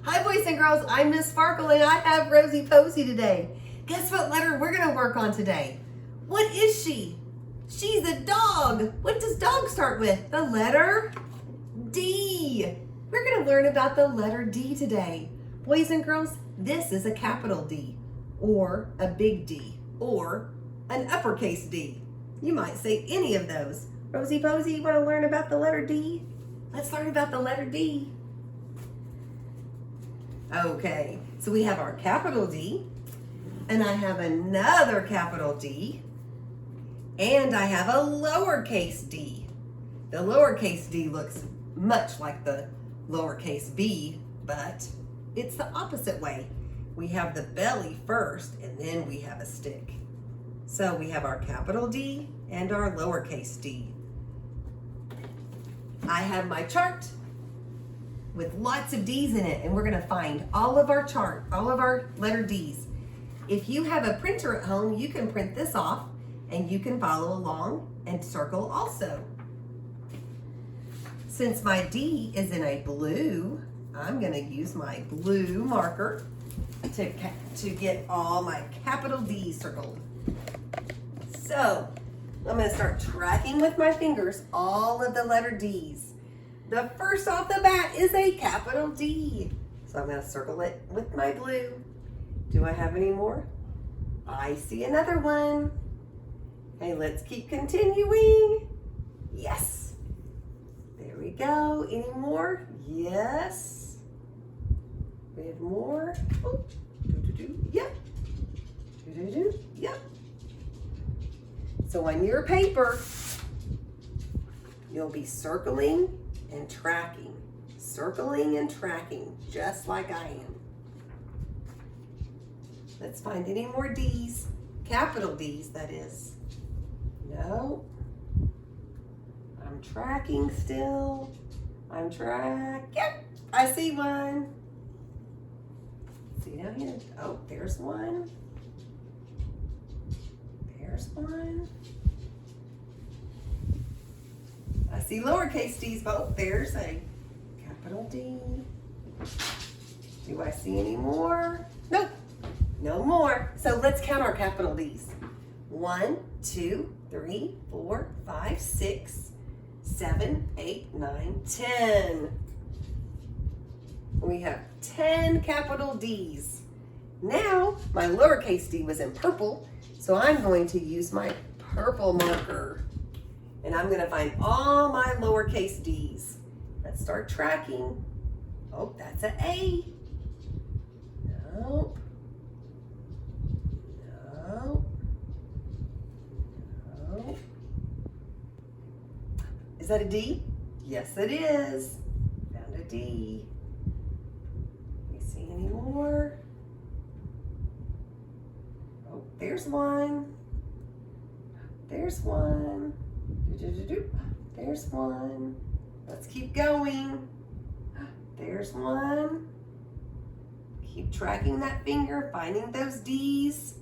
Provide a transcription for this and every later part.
Hi boys and girls, I'm Miss Sparkle and I have Rosie Posey today. Guess what letter we're gonna work on today? What is she? She's a dog. What does dog start with? The letter D. We're gonna learn about the letter D today. Boys and girls, this is a capital D, or a big D, or an uppercase D. You might say any of those. Rosie Posey, you wanna learn about the letter D? Let's learn about the letter D. Okay, so we have our capital D, and I have another capital D, and I have a lowercase d. The lowercase d looks much like the lowercase b, but it's the opposite way. We have the belly first, and then we have a stick. So we have our capital D and our lowercase d. I have my chart with lots of D's in it, and we're gonna find all of our chart, all of our letter D's. If you have a printer at home, you can print this off and you can follow along and circle also. Since my D is in a blue, I'm gonna use my blue marker to get all my capital D's circled. So, I'm gonna start tracking with my fingers all of the letter D's. The first off the bat is a capital D. So I'm gonna circle it with my blue. Do I have any more? I see another one. Okay, let's keep continuing. Yes. There we go. Any more? Yes. We have more. Oh. Yep. Yep. So on your paper, you'll be circling and tracking, just like I am. Let's find any more D's, capital D's, that is. No. I'm tracking still. Yep, I see one. See down here? Oh, there's one. There's one. I see lowercase d's, but there's a capital D. Do I see any more? Nope, no more. So let's count our capital D's. 1, 2, 3, 4, 5, 6, 7, 8, 9, 10. We have 10 capital D's. Now, my lowercase d was in purple, so I'm going to use my purple marker. And I'm gonna find all my lowercase d's. Let's start tracking. Oh, that's an A. Nope. Nope. Nope. Is that a D? Yes, it is. Found a D. Let me see any more. Oh, there's one. There's one. There's one. Let's keep going. There's one. Keep tracking that finger, finding those D's.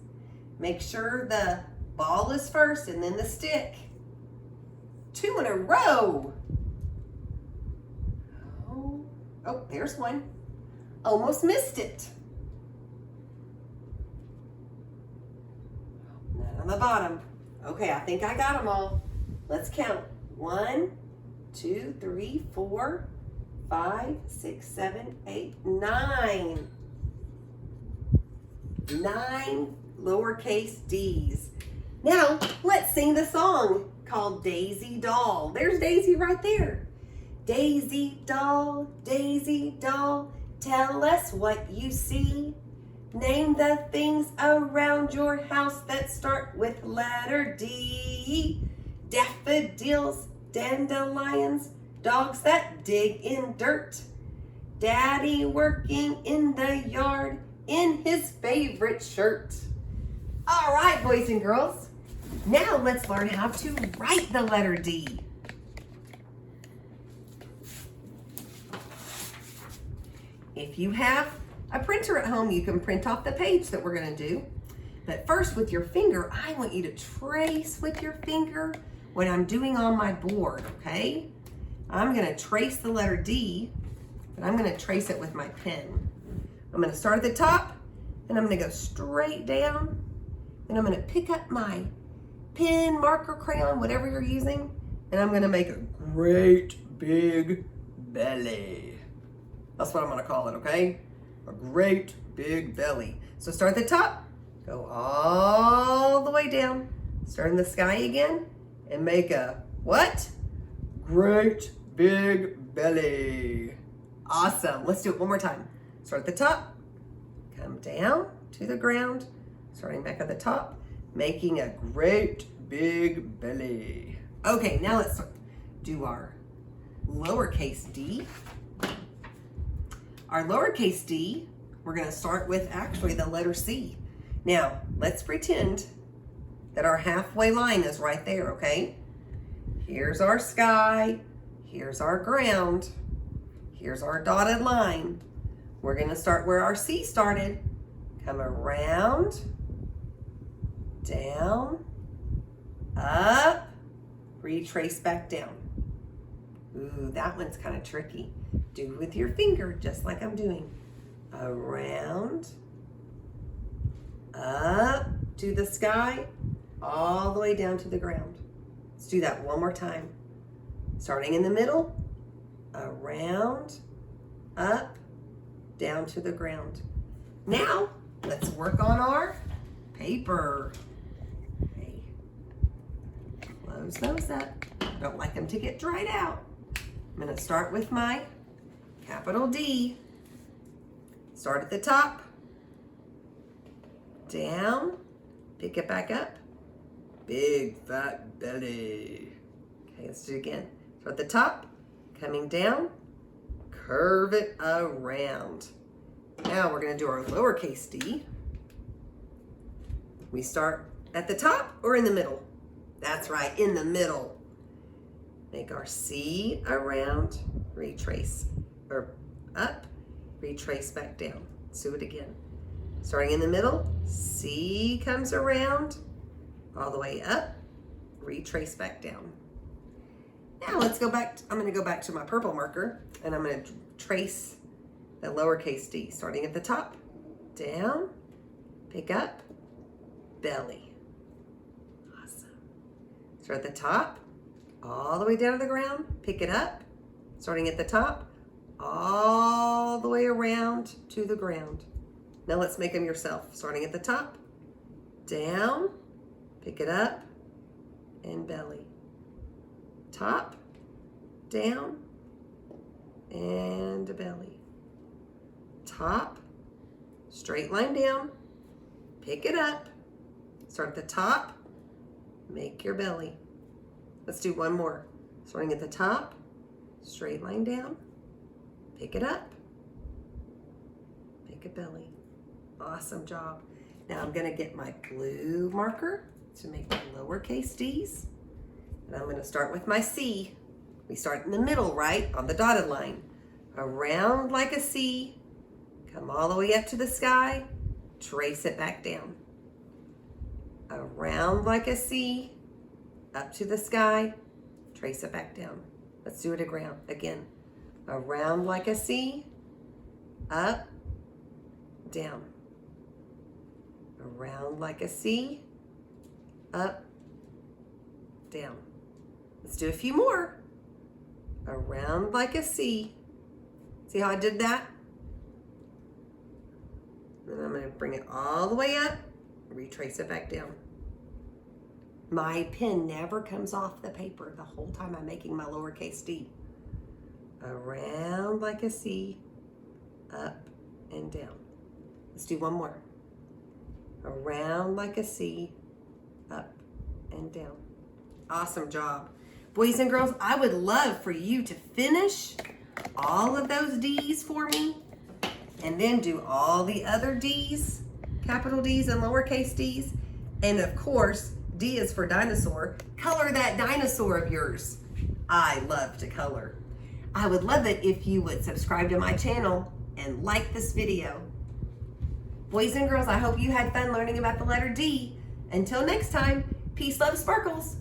Make sure the ball is first and then the stick. 2 in a row. Oh, there's one. Almost missed it. None on the bottom. Okay, I think I got them all. Let's count. 1, 2, 3, 4, 5, 6, 7, 8, 9. 9 lowercase d's. Now, let's sing the song called Daisy Doll. There's Daisy right there. Daisy Doll, tell us what you see. Name the things around your house that start with letter D. Daffodils, dandelions, dogs that dig in dirt. Daddy working in the yard in his favorite shirt. All right, boys and girls. Now let's learn how to write the letter D. If you have a printer at home, you can print off the page that we're gonna do. But first, with your finger, I want you to trace with your finger what I'm doing on my board, okay? I'm gonna trace the letter D, but I'm gonna trace it with my pen. I'm gonna start at the top, and I'm gonna go straight down, and I'm gonna pick up my pen, marker, crayon, whatever you're using, and I'm gonna make a great big belly. That's what I'm gonna call it, okay? A great big belly. So start at the top, go all the way down, start in the sky again, and make a what? Great big belly. Awesome. Let's do it one more time. Start at the top, come down to the ground, starting back at the top, making a great big belly. Okay, now let's do our lowercase d. Our lowercase d, we're going to start with actually the letter C. Now, let's pretend that our halfway line is right there, okay? Here's our sky, here's our ground, here's our dotted line. We're going to start where our C started. Come around, down, up, retrace back down. Ooh, that one's kind of tricky. Do with your finger, just like I'm doing. Around, up to the sky, all the way down to the ground. Let's do that one more time. Starting in the middle, around, up, down to the ground. Now, let's work on our paper. Okay. Close those up. Don't like them to get dried out. I'm gonna start with my capital D. Start at the top, down, pick it back up, big fat belly. Okay, let's do it again. Start at the top, coming down, curve it around. Now we're gonna do our lowercase d. We start at the top or in the middle? That's right, in the middle. Make our C around, retrace, or up, retrace back down. Let's do it again. Starting in the middle, C comes around, all the way up, retrace back down. Now let's go back, I'm gonna go back to my purple marker, and I'm gonna trace the lowercase d, starting at the top, down, pick up, belly. Awesome. Start at the top, all the way down to the ground, pick it up, starting at the top, all the way around to the ground. Now let's make them yourself. Starting at the top, down, pick it up, and belly. Top, down, and a belly. Top, straight line down, pick it up, start at the top, make your belly. Let's do one more. Starting at the top, straight line down, pick it up, make a belly. Awesome job. Now I'm gonna get my blue marker to make my lowercase d's. And I'm gonna start with my C. We start in the middle, right? On the dotted line. Around like a C, come all the way up to the sky, trace it back down. Around like a C, up to the sky, trace it back down. Let's do it again. Around like a C, up, down. Around like a C, up, down. Let's do a few more. Around like a C. See how I did that? Then I'm going to bring it all the way up, retrace it back down. My pen never comes off the paper the whole time I'm making my lowercase d. Around like a C, up and down. Let's do one more. Around like a C, up and down. Awesome job. Boys and girls, I would love for you to finish all of those D's for me and then do all the other D's, capital D's and lowercase d's. And of course, D is for dinosaur. Color that dinosaur of yours. I love to color. I would love it if you would subscribe to my channel and like this video. Boys and girls, I hope you had fun learning about the letter D. Until next time, peace, love, sparkles.